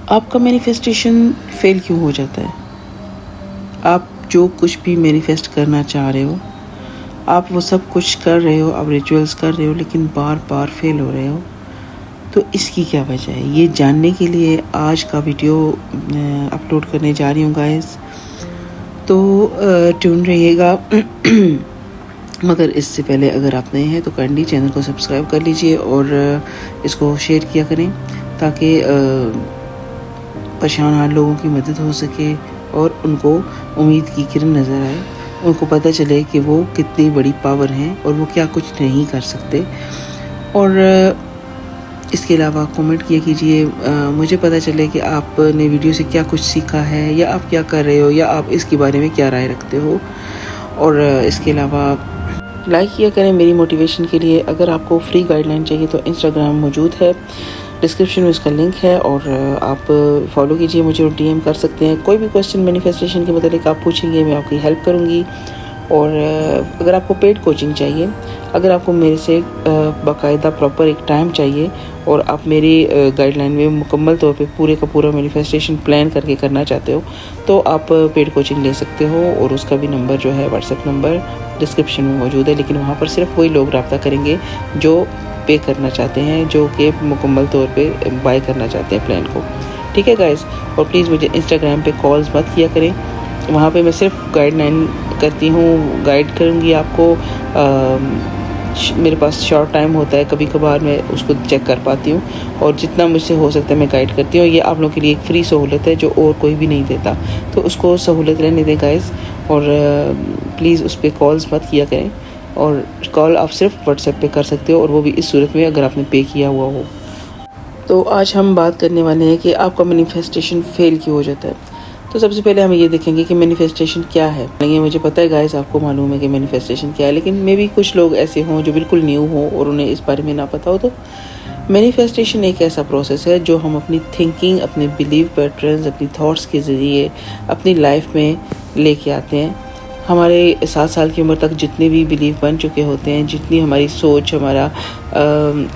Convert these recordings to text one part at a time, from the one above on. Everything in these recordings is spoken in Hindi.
आपका मैनिफेस्टेशन फेल क्यों हो जाता है? आप जो कुछ भी मैनिफेस्ट करना चाह रहे हो, आप वो सब कुछ कर रहे हो, आप रिचुअल्स कर रहे हो, लेकिन बार बार फेल हो रहे हो। तो इसकी क्या वजह है, ये जानने के लिए आज का वीडियो अपलोड करने जा रही हूँ गाइस। तो ट्यून रहिएगा। मगर इससे पहले अगर आप नए हैं तो काइंडली चैनल को सब्सक्राइब कर लीजिए और इसको शेयर किया करें, ताकि परेशान हाल लोगों की मदद हो सके और उनको उम्मीद की किरण नज़र आए, उनको पता चले कि वो कितनी बड़ी पावर हैं और वो क्या कुछ नहीं कर सकते। और इसके अलावा कमेंट किया कीजिए, मुझे पता चले कि आपने वीडियो से क्या कुछ सीखा है, या आप क्या कर रहे हो, या आप इसके बारे में क्या राय रखते हो। और इसके अलावा लाइक किया करें मेरी मोटिवेशन के लिए। अगर आपको फ्री गाइडलाइन चाहिए तो इंस्टाग्राम मौजूद है, डिस्क्रिप्शन में उसका लिंक है, और आप फॉलो कीजिए मुझे और डीएम कर सकते हैं। कोई भी क्वेश्चन मैनिफेस्टेशन के मतलब आप पूछेंगे, मैं आपकी हेल्प करूँगी। और अगर आपको पेड कोचिंग चाहिए, अगर आपको मेरे से बाकायदा प्रॉपर एक टाइम चाहिए और आप मेरी गाइडलाइन में मुकम्मल तौर पे पूरे का पूरा मैनिफेस्टेशन प्लान करके करना चाहते हो, तो आप पेड कोचिंग ले सकते हो। और उसका भी नंबर जो है, व्हाट्सएप नंबर डिस्क्रिप्शन में मौजूद है। लेकिन वहाँ पर सिर्फ वही लोग रब्ता करेंगे जो पे करना चाहते हैं, जो कि मुकम्मल तौर पे बाय करना चाहते हैं प्लान को। ठीक है गाइस। और प्लीज़ मुझे इंस्टाग्राम पे कॉल्स मत किया करें, वहाँ पे मैं सिर्फ गाइडलाइन करती हूँ, गाइड करूँगी आपको। मेरे पास शॉर्ट टाइम होता है, कभी कभार मैं उसको चेक कर पाती हूँ, और जितना मुझसे हो सकता है मैं गाइड करती हूँ। ये आप लोगों के लिए एक फ्री सहूलत है जो और कोई भी नहीं देता, तो उसको सहूलत रहने दें गाइस। और प्लीज़ उस पर कॉल्स मत किया करें, और कॉल आप सिर्फ व्हाट्सएप पे कर सकते हो, और वो भी इस सूरत में अगर आपने पे किया हुआ हो। तो आज हम बात करने वाले हैं कि आपका मैनिफेस्टेशन फेल क्यों हो जाता है। तो सबसे पहले हम ये देखेंगे कि मैनिफेस्टेशन क्या है। ये मुझे पता है गाइस, आपको मालूम है कि मैनिफेस्टेशन क्या है, लेकिन मे भी कुछ लोग ऐसे हों जो बिल्कुल न्यू हों और उन्हें इस बारे में ना पता हो। तो मैनिफेस्टेशन एक ऐसा प्रोसेस है जो हम अपनी थिंकिंग, अपने बिलीव पैटर्न्स, अपनी थॉट्स के ज़रिए अपनी लाइफ में लेके आते हैं। हमारे 7 साल की उम्र तक जितने भी बिलीव बन चुके होते हैं, जितनी हमारी सोच, हमारा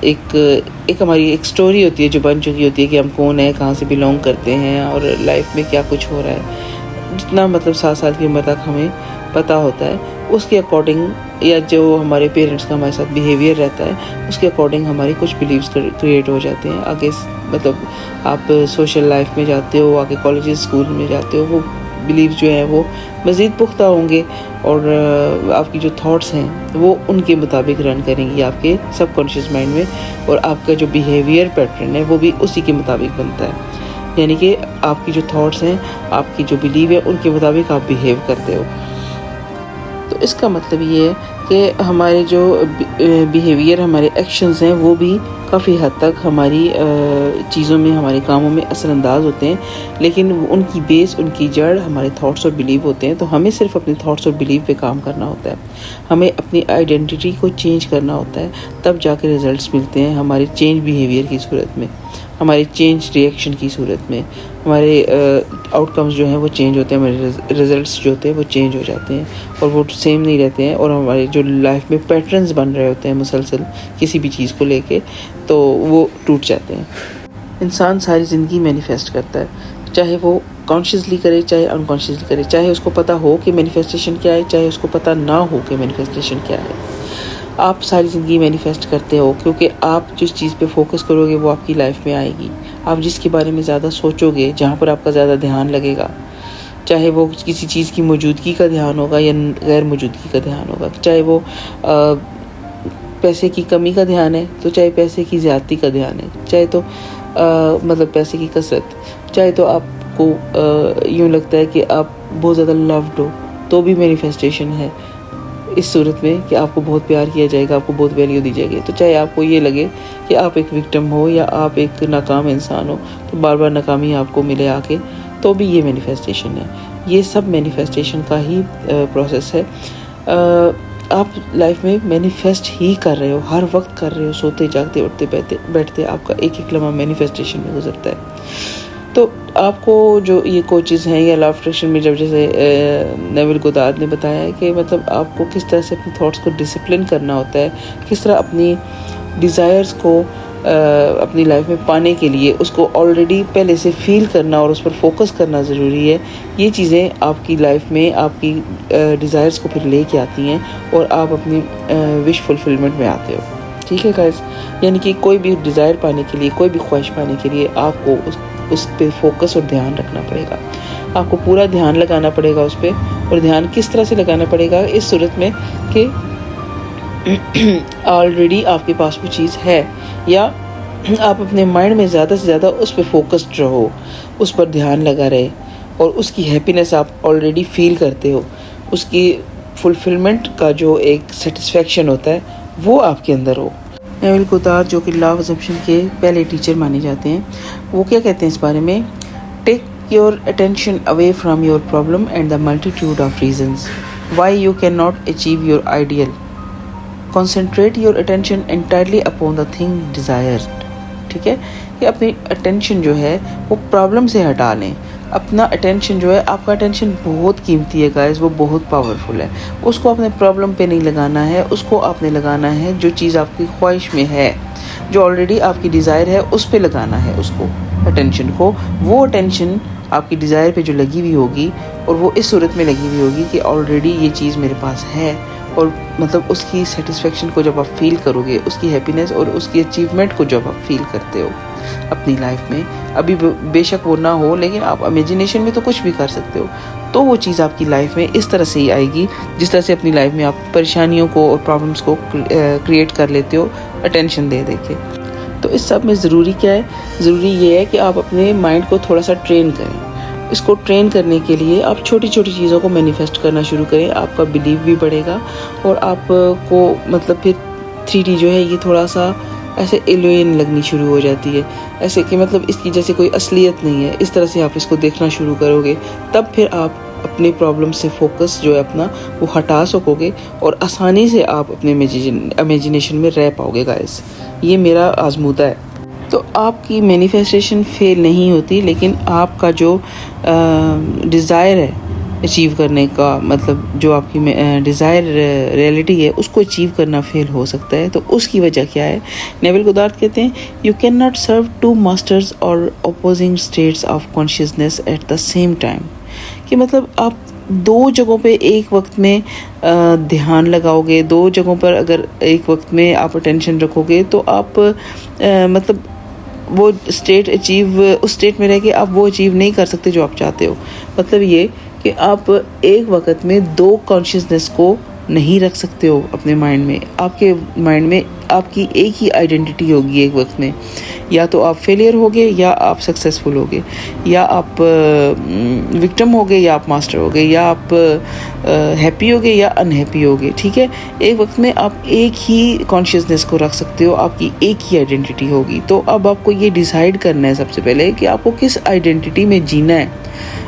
एक हमारी एक स्टोरी होती है जो बन चुकी होती है कि हम कौन है, कहाँ से बिलोंग करते हैं और लाइफ में क्या कुछ हो रहा है, जितना मतलब 7 साल की उम्र तक हमें पता होता है, उसके अकॉर्डिंग, या जो हमारे पेरेंट्स का हमारे साथ बिहेवियर रहता है उसके अकॉर्डिंग हमारे कुछ बिलीव्स क्रिएट हो जाते हैं। आगे मतलब आप सोशल लाइफ में जाते हो, आगे कॉलेज स्कूल में जाते हो, वो बिलीव जो है वो मज़ीद पुख्ता होंगे, और आपकी जो थॉट्स हैं वो उनके मुताबिक रन करेंगी आपके सबकॉन्शियस माइंड में, और आपका जो बिहेवियर पैटर्न है वो भी उसी के मुताबिक बनता है। यानी कि आपकी जो थॉट्स हैं, आपकी जो बिलीव है, उनके मुताबिक आप बिहेव करते हो। तो इसका मतलब ये है कि हमारे जो बिहेवियर, हमारे एक्शंस हैं, वो भी काफ़ी हद तक हमारी चीज़ों में, हमारे कामों में असरअंदाज होते हैं, लेकिन उनकी बेस, उनकी जड़ हमारे थॉट्स और बिलीव होते हैं। तो हमें सिर्फ अपने थॉट्स और बिलीव पे काम करना होता है, हमें अपनी आइडेंटिटी को चेंज करना होता है, तब जाके रिजल्ट्स मिलते हैं हमारे चेंज बिहेवियर की सूरत में, हमारे चेंज रिएक्शन की सूरत में। हमारे आउटकम्स जो हैं वो चेंज होते हैं, हमारे रिजल्ट्स जो होते हैं वो चेंज हो जाते हैं, और वो सेम नहीं रहते हैं, और हमारे जो लाइफ में पैटर्न्स बन रहे होते हैं मुसलसल किसी भी चीज़ को लेके, तो वो टूट जाते हैं। इंसान सारी ज़िंदगी मैनिफेस्ट करता है, चाहे वो कॉन्शियसली करे चाहे अनकॉन्शियसली करे, चाहे उसको पता हो कि मैनिफेस्टेशन क्या है, चाहे उसको पता ना हो कि मैनिफेस्टेशन क्या है। आप सारी ज़िंदगी मैनिफेस्ट करते हो, क्योंकि आप जिस चीज़ पे फोकस करोगे वो आपकी लाइफ में आएगी। आप जिसके बारे में ज़्यादा सोचोगे, जहाँ पर आपका ज़्यादा ध्यान लगेगा, चाहे वो किसी चीज़ की मौजूदगी का ध्यान होगा या गैर मौजूदगी का ध्यान होगा, चाहे वो पैसे की कमी का ध्यान है, तो चाहे पैसे की ज़्यादती का ध्यान है, चाहे तो मतलब पैसे की कसरत, चाहे तो आपको यूँ लगता है कि आप बहुत ज़्यादा लव्ड हो, तो भी मैनिफेस्टेशन है इस सूरत में कि आपको बहुत प्यार किया जाएगा, आपको बहुत वैल्यू दी जाएगी। तो चाहे आपको ये लगे कि आप एक विक्टिम हो या आप एक नाकाम इंसान हो, तो बार बार नाकामी आपको मिले आके, तो भी ये मैनिफेस्टेशन है। ये सब मैनिफेस्टेशन का ही प्रोसेस है। आप लाइफ में मैनिफेस्ट ही कर रहे हो, हर वक्त कर रहे हो, सोते जागते उठते बैठते आपका एक एक लम्हा मैनिफेस्टेशन में गुजरता है। तो आपको जो ये कोचेज़ हैं या लॉ ऑफ अट्रैक्शन में, जब जैसे नेविल गोदार्ड ने बताया है कि मतलब आपको किस तरह से अपने थॉट्स को डिसिप्लिन करना होता है, किस तरह अपनी डिज़ायर्स को अपनी लाइफ में पाने के लिए उसको ऑलरेडी पहले से फील करना और उस पर फोकस करना ज़रूरी है। ये चीज़ें आपकी लाइफ में आपकी डिज़ायर्स को फिर ले के आती हैं और आप अपनी विश फुलफिलमेंट में आते हो। ठीक है गाइस, यानी कि कोई भी डिज़ायर पाने के लिए, कोई भी ख्वाहिश पाने के लिए आपको उस पर फोकस और ध्यान रखना पड़ेगा। आपको पूरा ध्यान लगाना पड़ेगा उस पर। और ध्यान किस तरह से लगाना पड़ेगा? इस सूरत में कि ऑलरेडी आपके पास वो चीज़ है, या आप अपने माइंड में ज़्यादा से ज़्यादा उस पर फोकस्ड रहो, उस पर ध्यान लगा रहे और उसकी हैप्पीनेस आप ऑलरेडी फील करते हो। उसकी फुलफिलमेंट का जो एक सेटिस्फेक्शन होता है वो आपके अंदर हो। नेविल गोदार्ड, जो कि लॉ ऑफ असम्पशन के पहले टीचर माने जाते हैं, वो क्या कहते हैं इस बारे में? Take your attention away from your problem and the multitude of reasons why you can नॉट अचीव योर आइडियल। Concentrate your attention entirely upon the thing desired. ठीक है, कि अपनी अटेंशन जो है वो प्रॉब्लम से हटा लें। अपना अटेंशन जो है, आपका अटेंशन बहुत कीमती है गाइस, वो बहुत पावरफुल है। उसको अपने प्रॉब्लम पे नहीं लगाना है, उसको आपने लगाना है जो चीज़ आपकी ख्वाहिश में है, जो ऑलरेडी आपकी डिज़ायर है, उस पे लगाना है उसको, अटेंशन को। वो अटेंशन आपकी डिज़ायर पे जो लगी हुई होगी, और वो इस सूरत में लगी हुई होगी कि ऑलरेडी ये चीज़ मेरे पास है, और मतलब उसकी सेटिस्फेक्शन को जब आप फील करोगे, उसकी हैप्पीनेस और उसकी अचीवमेंट को जब आप फील करते हो अपनी लाइफ में, अभी बेशक वो ना हो, लेकिन आप इमेजिनेशन में तो कुछ भी कर सकते हो, तो वो चीज़ आपकी लाइफ में इस तरह से ही आएगी जिस तरह से अपनी लाइफ में आप परेशानियों को और प्रॉब्लम्स को क्रिएट कर लेते हो अटेंशन दे दे के। तो इस सब में ज़रूरी क्या है? ज़रूरी ये है कि आप अपने माइंड को थोड़ा सा ट्रेन करें। इसको ट्रेन करने के लिए आप छोटी छोटी चीज़ों को मैनिफेस्ट करना शुरू करें। आपका बिलीव भी बढ़ेगा और आपको मतलब फिर 3D जो है ये थोड़ा सा ऐसे एलियन लगनी शुरू हो जाती है, ऐसे कि मतलब इसकी जैसे कोई असलियत नहीं है। इस तरह से आप इसको देखना शुरू करोगे, तब फिर आप अपने प्रॉब्लम से फोकस जो है अपना वो हटा सकोगे और आसानी से आप अपने इमेजिनेशन में रह पाओगे गाइस। ये मेरा आजमूदा है। तो आपकी मैनिफेस्टेशन फेल नहीं होती, लेकिन आपका जो डिज़ायर है अचीव करने का, मतलब जो आपकी डिज़ायर रियलिटी है उसको अचीव करना फेल हो सकता है। तो उसकी वजह क्या है? नेविल गोदार्ड कहते हैं, you can not serve two masters और opposing states of consciousness at the same time. कि मतलब आप दो जगहों पे एक वक्त में ध्यान लगाओगे, दो जगहों पर अगर एक वक्त में आप अटेंशन रखोगे, तो आप मतलब वो स्टेट अचीव, उस स्टेट में रह के आप वो अचीव नहीं कर सकते जो आप चाहते हो। मतलब ये कि आप एक वक्त में दो कॉन्शियसनेस को नहीं रख सकते हो अपने माइंड में। आपके माइंड में आपकी एक ही आइडेंटिटी होगी एक वक्त में, या तो आप फेलियर होगे या आप सक्सेसफुल होगे, या आप विक्टिम होगे या आप मास्टर होगे, या आप हैप्पी होगे या अनहैप्पी होगे। ठीक है, एक वक्त में आप एक ही कॉन्शियसनेस को रख सकते हो, आपकी एक ही आइडेंटिटी होगी। तो अब आपको ये डिसाइड करना है सबसे पहले कि आपको किस आइडेंटिटी में जीना है,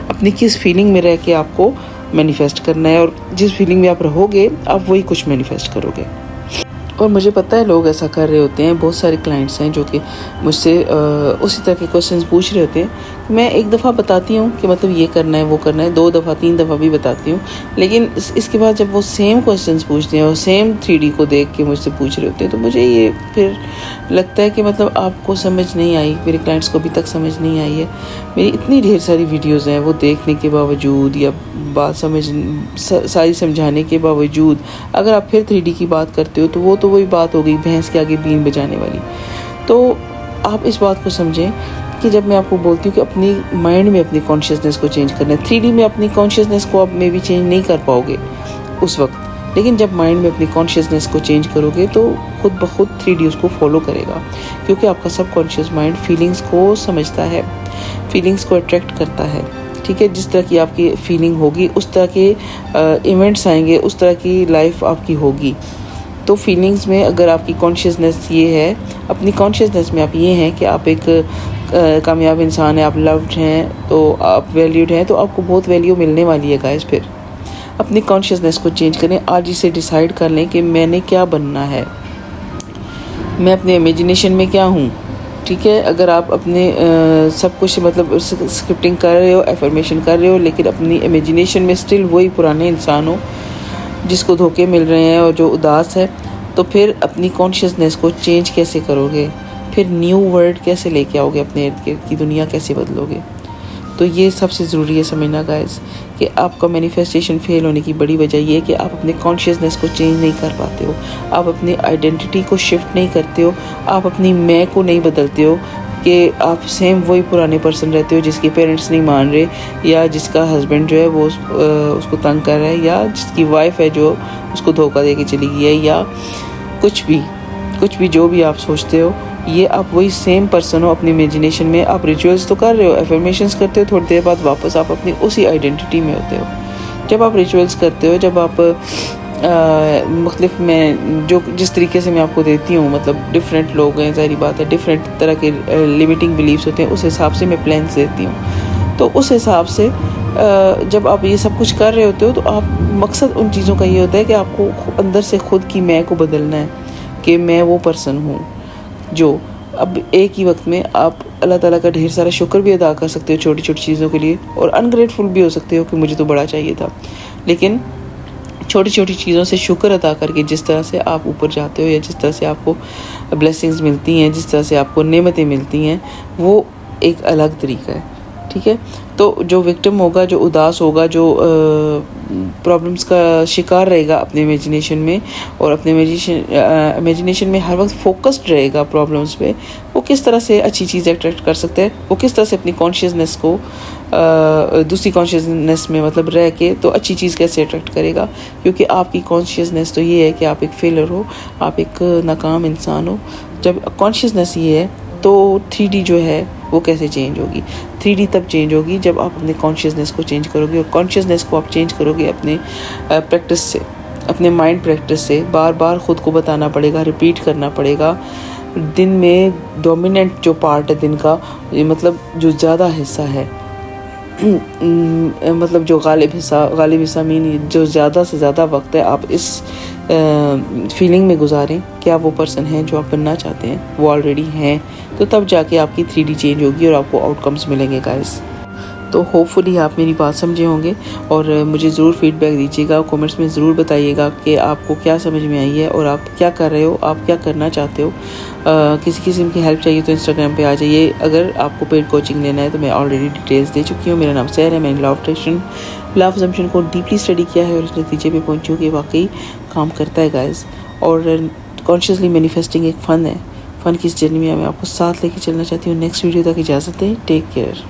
अपनी किस फीलिंग में रह के आपको मैनिफेस्ट करना है, और जिस फीलिंग में आप रहोगे आप वही कुछ मैनिफेस्ट करोगे। और मुझे पता है लोग ऐसा कर रहे होते हैं, बहुत सारे क्लाइंट्स हैं जो कि मुझसे उसी तरह के क्वेश्चंस पूछ रहे होते हैं। मैं एक दफ़ा बताती हूँ कि मतलब ये करना है वो करना है, 2 दफ़ा 3 दफ़ा भी बताती हूँ, लेकिन इसके बाद जब वो सेम क्वेश्चंस पूछते हैं और सेम 3D को देख के मुझसे पूछ रहे होते हैं, तो मुझे ये फिर लगता है कि मतलब आपको समझ नहीं आई, मेरे क्लाइंट्स को अभी तक समझ नहीं आई है। मेरी इतनी ढेर सारी वीडियोज़ हैं, वो देखने के बावजूद या बात सारी समझाने के बावजूद अगर आप फिर 3D की बात करते हो, तो वो तो वही बात हो गई भैंस के आगे बीन बजाने वाली। तो आप इस बात को समझें कि जब मैं आपको बोलती हूँ कि अपनी माइंड में अपनी कॉन्शियसनेस को चेंज करना है, 3D में अपनी कॉन्शियसनेस को आप मे भी चेंज नहीं कर पाओगे उस वक्त, लेकिन जब माइंड में अपनी कॉन्शियसनेस को चेंज करोगे तो खुद ब खुद 3D उसको फॉलो करेगा, क्योंकि आपका सबकॉन्शियस माइंड फीलिंग्स को समझता है, फीलिंग्स को अट्रैक्ट करता है। ठीक है, जिस तरह की आपकी फीलिंग होगी उस तरह के इवेंट्स आएंगे, उस तरह की लाइफ आपकी होगी। तो फीलिंग्स में अगर आपकी कॉन्शियसनेस ये है, अपनी कॉन्शियसनेस में आप ये हैं कि आप एक कामयाब इंसान हैं, आप लव्ड हैं, तो आप वैल्यूड हैं, तो आपको बहुत वैल्यू मिलने वाली है गाइस। फिर अपनी कॉन्शियसनेस को चेंज करें, आज इसे डिसाइड कर लें कि मैंने क्या बनना है, मैं अपने इमेजिनेशन में क्या हूँ। ठीक है, अगर आप अपने सब कुछ मतलब स्क्रिप्टिंग कर रहे हो, एफर्मेशन कर रहे हो, लेकिन अपनी इमेजिनेशन में स्टिल वही पुराने इंसान हो जिसको धोखे मिल रहे हैं और जो उदास है, तो फिर अपनी कॉन्शियसनेस को चेंज कैसे करोगे? फिर न्यू वर्ड कैसे लेके आओगे अपने इर्द गिर्द की दुनिया, कैसे बदलोगे। तो ये सबसे ज़रूरी है समझना गाइस कि आपका मैनिफेस्टेशन फेल होने की बड़ी वजह ये है कि आप अपने कॉन्शियसनेस को चेंज नहीं कर पाते हो, आप अपनी आइडेंटिटी को शिफ्ट नहीं करते हो, आप अपनी मैं को नहीं बदलते हो कि आप सेम वही पुराने पर्सन रहते हो जिसके पेरेंट्स नहीं मान रहे, या जिसका हस्बैंड जो है वो उसको तंग कर रहा है, या जिसकी वाइफ है जो उसको धोखा दे के चली गई है, या कुछ भी जो भी आप सोचते हो, ये आप वही सेम पर्सन हो अपनी इमेजिनेशन में। आप रिचुअल्स तो कर रहे हो, एफर्मेशंस करते हो, थोड़ी देर बाद वापस आप अपनी उसी आइडेंटिटी में होते हो। जब आप रिचुअल्स करते हो, जब आप मुख्तलिफ मैं जो जिस तरीके से मैं आपको देती हूँ, मतलब डिफरेंट लोग हैं, ज़ाहिर बात है डिफरेंट तरह के लिमिटिंग बिलीव्स होते हैं, उस हिसाब से मैं प्लान्स देती हूँ। तो उस हिसाब से जब आप ये सब कुछ कर रहे होते हो तो आप मकसद उन चीज़ों का ये होता है कि आपको अंदर से खुद की मैं को बदलना है कि मैं वो पर्सन हूँ जो अब एक ही वक्त में आप अल्लाह ताला का ढेर सारा शुक्र भी अदा कर सकते हो छोटी छोटी चीज़ों के लिए, और अनग्रेटफुल भी हो सकते हो कि मुझे तो बड़ा चाहिए था। लेकिन छोटी छोटी चीज़ों से शुक्र अदा करके जिस तरह से आप ऊपर जाते हो, या जिस तरह से आपको ब्लेसिंग्स मिलती हैं, जिस तरह से आपको नेमतें मिलती हैं, वो एक अलग तरीका है। ठीक है, तो जो विक्टिम होगा, जो उदास होगा, जो प्रॉब्लम्स का शिकार रहेगा अपने इमेजिनेशन में, और अपने इमेजिनेशन में हर वक्त फोकस्ड रहेगा प्रॉब्लम्स पे, वो किस तरह से अच्छी चीज़ अट्रैक्ट कर सकता है, वो किस तरह से अपनी कॉन्शियसनेस को दूसरी कॉन्शियसनेस में मतलब रह के तो अच्छी चीज़ कैसे अट्रैक्ट करेगा। क्योंकि आपकी कॉन्शियसनेस तो ये है कि आप एक फेलर हो, आप एक नाकाम इंसान हो। जब कॉन्शियसनेस ये है तो 3D जो है वो कैसे चेंज होगी। 3D तब चेंज होगी जब आप अपने कॉन्शियसनेस को चेंज करोगे, और कॉन्शियसनेस को आप चेंज करोगे अपने प्रैक्टिस से, अपने माइंड प्रैक्टिस से। बार बार ख़ुद को बताना पड़ेगा, रिपीट करना पड़ेगा। दिन में डोमिनेंट जो पार्ट है दिन का, मतलब जो ज़्यादा हिस्सा है मतलब जो गालिब हिस्सा मीन जो ज़्यादा से ज़्यादा वक्त है आप इस फीलिंग में गुजारें कि आप वो पर्सन हैं जो आप बनना चाहते हैं, वो ऑलरेडी हैं। तो तब जाके आपकी 3D चेंज होगी और आपको आउटकम्स मिलेंगे गाइस। तो होपफुली आप मेरी बात समझे होंगे, और मुझे ज़रूर फीडबैक दीजिएगा, कमेंट्स में ज़रूर बताइएगा कि आपको क्या समझ में आई है और आप क्या कर रहे हो, आप क्या करना चाहते हो। किसी किस्म की हेल्प चाहिए तो इंस्टाग्राम पे आ जाइए। अगर आपको पेड कोचिंग लेना है तो मैं ऑलरेडी डिटेल्स दे चुकी हूँ। मेरा नाम सैर है, मैंने लव असम्पशन को डीपली स्टडी किया है और इस नतीजे पे पहुँची हूँ कि वाकई काम करता है गाइस। और कॉन्शियसली मैनिफेस्टिंग एक फ़न है। फ़न की इस जर्नी में मैं आपको साथ लेके चलना चाहती हूँ। नेक्स्ट वीडियो तक इजाज़त दें, टेक केयर।